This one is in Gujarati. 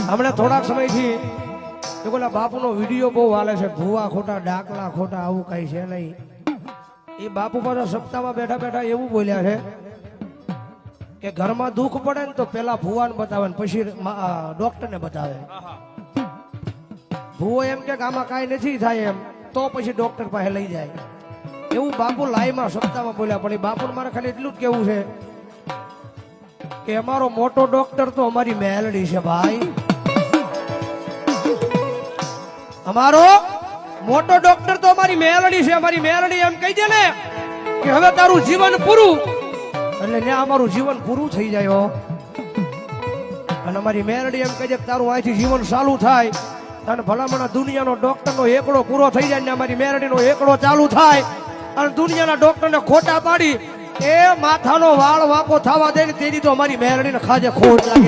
હમણાં થોડાક સમયથી પેલા બાપુનો વિડીયો બહુ હાલે છે, ભૂવા ખોટા ડાકલા ખોટા આવું કઈ છે નહીં. એ બાપુ પાછા સપ્તાહમાં બેઠા બેઠા એવું બોલ્યા છે કે ઘરમાં દુઃખ પડે ને તો પેલા ભુવાને બતાવે ને પછી ડોક્ટરને બતાવે. ભુવો એમ કે આમાં કાંઈ નથી થાય એમ તો પછી ડોક્ટર પાસે લઈ જાય. એવું બાપુ લાઈમાં સપ્તાહમાં બોલ્યા. પણ એ બાપુને મારે ખાલી એટલું જ કેવું છે કે અમારો મોટો ડોક્ટર તો અમારી મેલડી છે ભાઈ. અમારો મોટો ડોક્ટર તો અમારી મેલડી છે. અમારી મેલડી એમ કહી દે ને કે હવે તારું જીવન પૂરું, એટલે ત્યાં અમારું જીવન પૂરું થઈ જાય. અને અમારી મેલડી એમ કહી દે કે તારું અહીંથી જીવન ચાલુ થાય અને ભલામણા દુનિયાનો ડોક્ટરનો એકડો પૂરો થઈ જાય ને અમારી મેલડીનો એકડો ચાલુ થાય અને દુનિયાના ડોક્ટરને ખોટા પાડી એ માથાનો વાળ વાકો થવા દે ને તેની તો અમારી મેલડીને ખાજે ખોટ લાગી જાય.